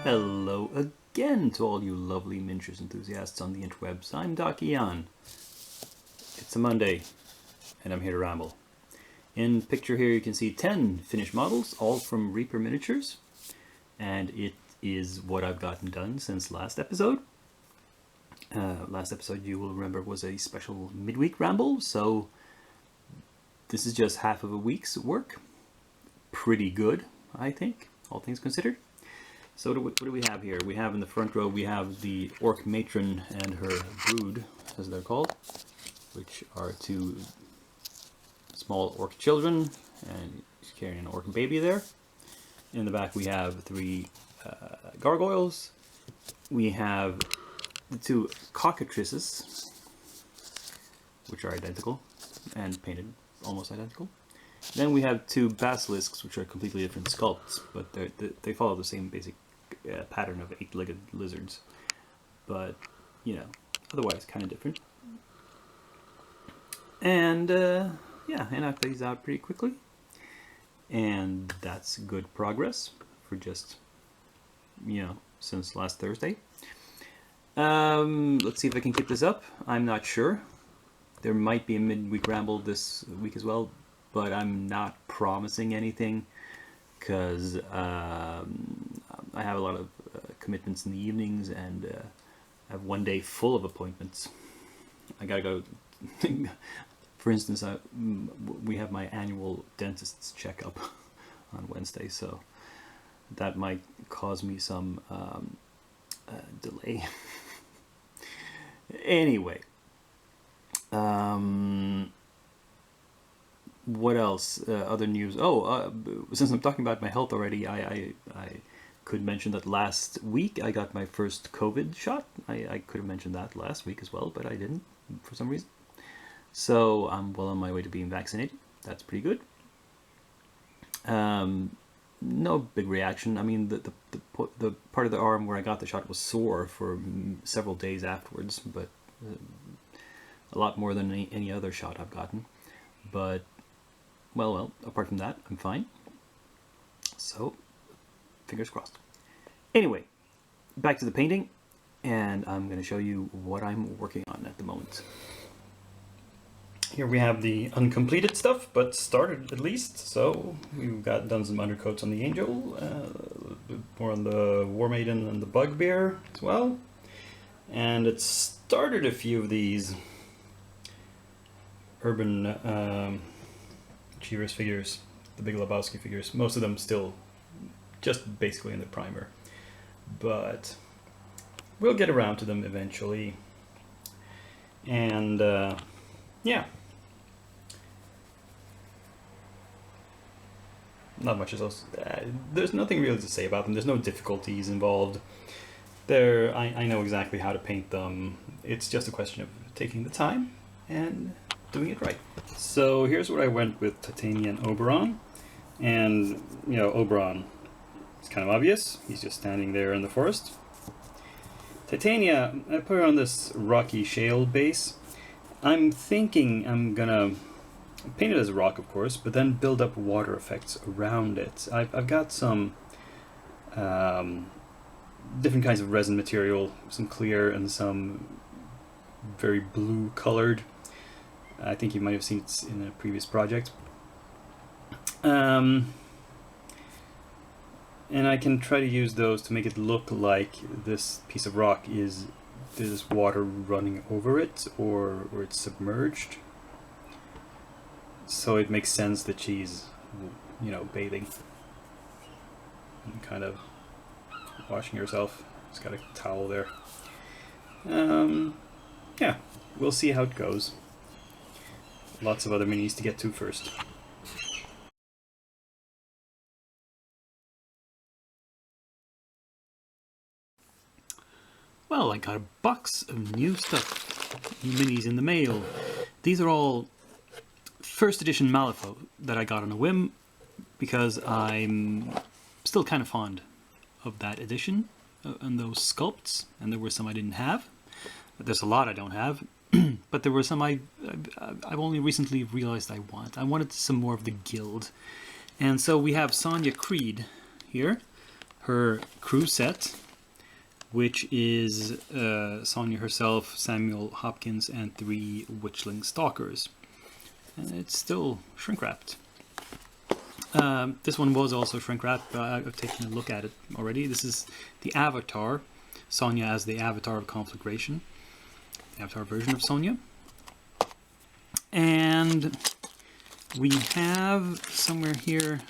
Hello again to all you lovely miniatures enthusiasts on the interwebs. I'm Doc Eon. It's a Monday, and I'm here to ramble. In picture here you can see 10 finished models, all from Reaper Miniatures. And it is what I've gotten done since last episode. Last episode, you will remember, was a special midweek ramble, so this is just half of a week's work. Pretty good, I think, all things considered. So what do we have here? We have in the front row, we have the Orc Matron and her brood, as they're called, which are two small orc children, and she's carrying an orc baby there. In the back we have three gargoyles. We have the two cockatrices, which are identical and painted almost identical. Then we have two basilisks, which are completely different sculpts, but they follow the same basic pattern of 8-legged lizards. But, you know, otherwise kind of different. And, yeah, I knocked these out pretty quickly. And that's good progress for just, you know, since last Thursday. Let's see if I can keep this up. I'm not sure. There might be a midweek ramble this week as well, but I'm not promising anything because I have a lot of commitments in the evenings, and I have one day full of appointments. I gotta go. For instance, we have my annual dentist's checkup on Wednesday, so that might cause me some delay. Anyway. What else? Other news? Since I'm talking about my health already, I could mention that last week I got my first COVID shot. I could have mentioned that last week as well, but I didn't for some reason. So I'm well on my way to being vaccinated. That's pretty good. No big reaction. I mean, the part of the arm where I got the shot was sore for several days afterwards, but a lot more than any other shot I've gotten. But well, apart from that, I'm fine. So, fingers crossed. Anyway, back to the painting, and I'm going to show you what I'm working on at the moment. Here we have the uncompleted stuff, but started at least. So, we've got done some undercoats on the Angel, more on the War Maiden and the Bugbear as well. And it started a few of these urban Achievers figures, the Big Lebowski figures, most of them still just basically in the primer, but we'll get around to them eventually. And yeah, not much else. There's nothing really to say about them. There's no difficulties involved. I know exactly how to paint them. It's just a question of taking the time and doing it right. So here's what I went with Titania and Oberon. And, you know, Oberon, it's kind of obvious. He's just standing there in the forest. Titania, I put her on this rocky shale base. I'm thinking I'm gonna paint it as a rock, of course, but then build up water effects around it. I've got some different kinds of resin material, some clear and some very blue colored. I think you might have seen it in a previous project. And I can try to use those to make it look like this piece of rock there's water running over it, or it's submerged. So it makes sense that she's, you know, bathing and kind of washing herself. She's got a towel there. Yeah, we'll see how it goes. Lots of other minis to get to first. Well, I got a box of new stuff, new minis in the mail. These are all first edition Malifaux that I got on a whim because I'm still kind of fond of that edition and those sculpts, and there were some I didn't have. There's a lot I don't have. But there were some I've only recently realized I want. I wanted some more of the guild. And so we have Sonya Creed here. her crew set, which is Sonya herself, Samuel Hopkins, and 3 Witchling Stalkers. And it's still shrink-wrapped. This one was also shrink-wrapped, but I've taken a look at it already. This is the Avatar, Sonya as the Avatar of Conflagration, the Avatar version of Sonya. And we have somewhere here,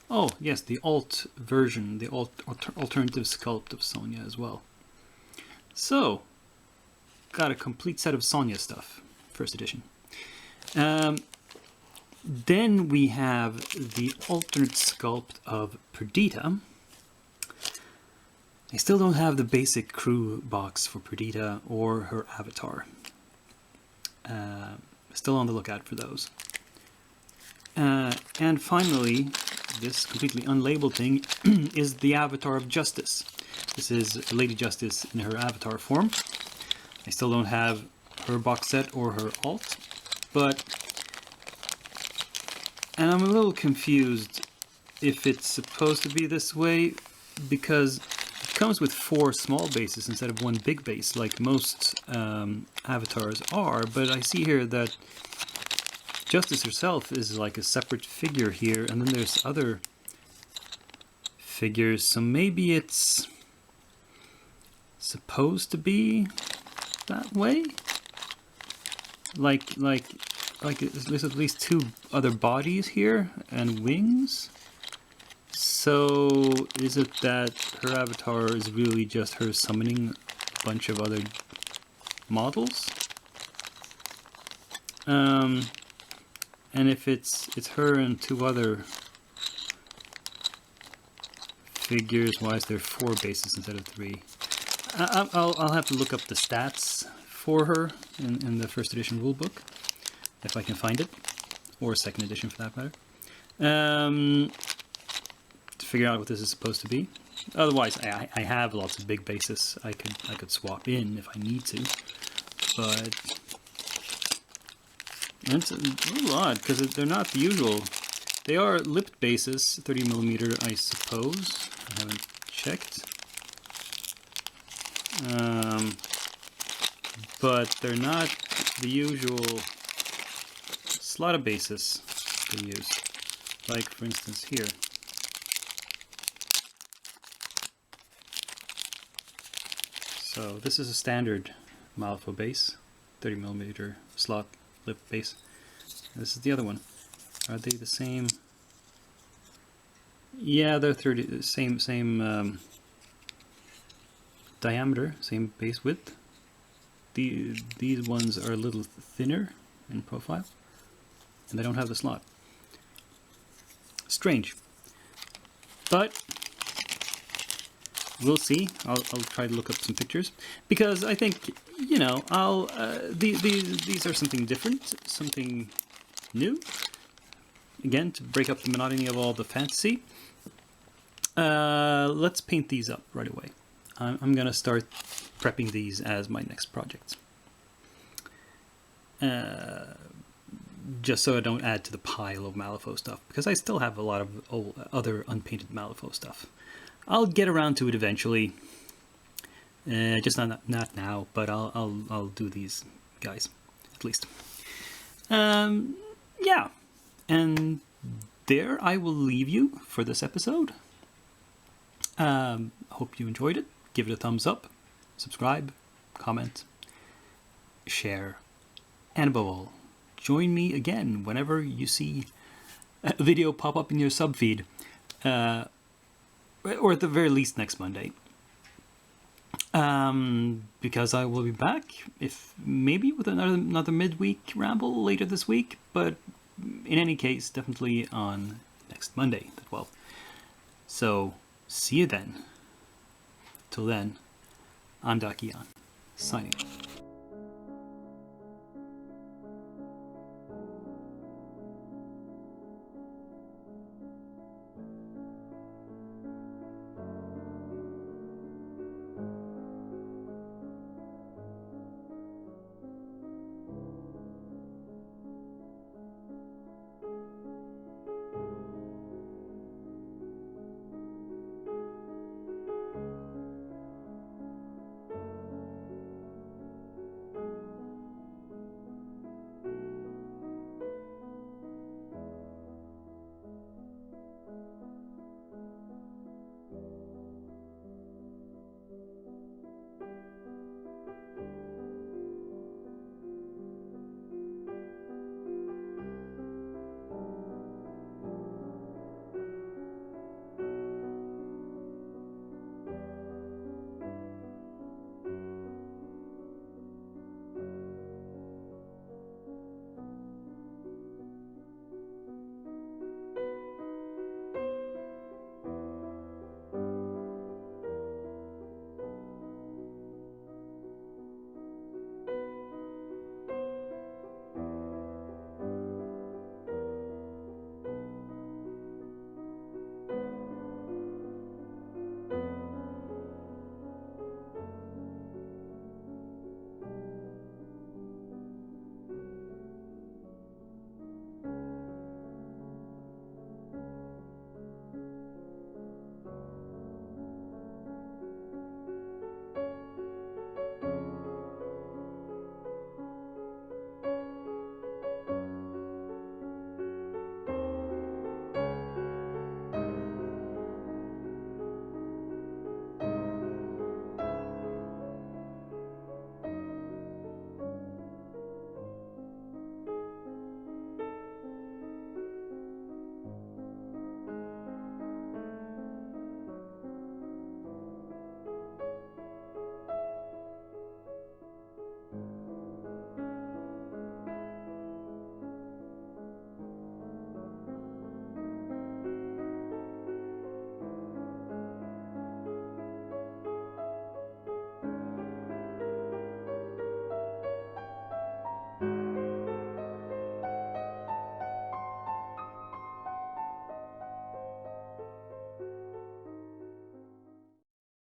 oh yes, the alt version, the alternative sculpt of Sonya as well. So, got a complete set of Sonya stuff, first edition. Then we have the alternate sculpt of Perdita. I still don't have the basic crew box for Perdita or her avatar. Still on the lookout for those. And finally, this completely unlabeled thing is the Avatar of Justice. This is Lady Justice in her avatar form. I still don't have her box set or her alt, and I'm a little confused if it's supposed to be this way, because it comes with 4 small bases instead of 1 big base, like most avatars are, but I see here that Justice herself is like a separate figure here, and then there's other figures, so maybe it's supposed to be that way? Like there's at least 2 other bodies here and wings. So is it that her avatar is really just her summoning a bunch of other models? And if it's her and 2 other figures, why is there 4 bases instead of 3? I'll have to look up the stats for her in the first edition rulebook, if I can find it, or second edition for that matter, to figure out what this is supposed to be. Otherwise, I have lots of big bases I could swap in if I need to, but it's a little odd because they're not the usual. They are lipped bases, 30mm, I suppose. I haven't checked. But they're not the usual slot of bases they use. Like, for instance, here. So this is a standard Malifaux base, 30mm slot lip base. This is the other one. Are they the same? Yeah, they're same diameter, same base width. These ones are a little thinner in profile, and they don't have the slot. Strange, but we'll see. I'll try to look up some pictures, because I think, you know, these are something different, something new. Again, to break up the monotony of all the fantasy. Let's paint these up right away. I'm gonna start prepping these as my next project. Just so I don't add to the pile of Malifaux stuff, because I still have a lot of other unpainted Malifaux stuff. I'll get around to it eventually. Just not now, but I'll do these guys at least. Yeah, and there I will leave you for this episode. Hope you enjoyed it. Give it a thumbs up, subscribe, comment, share, and above all, join me again whenever you see a video pop up in your sub feed, or at the very least next Monday. Because I will be back, if maybe with another midweek ramble later this week, but in any case, definitely on next Monday, the 12th. So, see you then. Till then, I'm Dakian, signing off.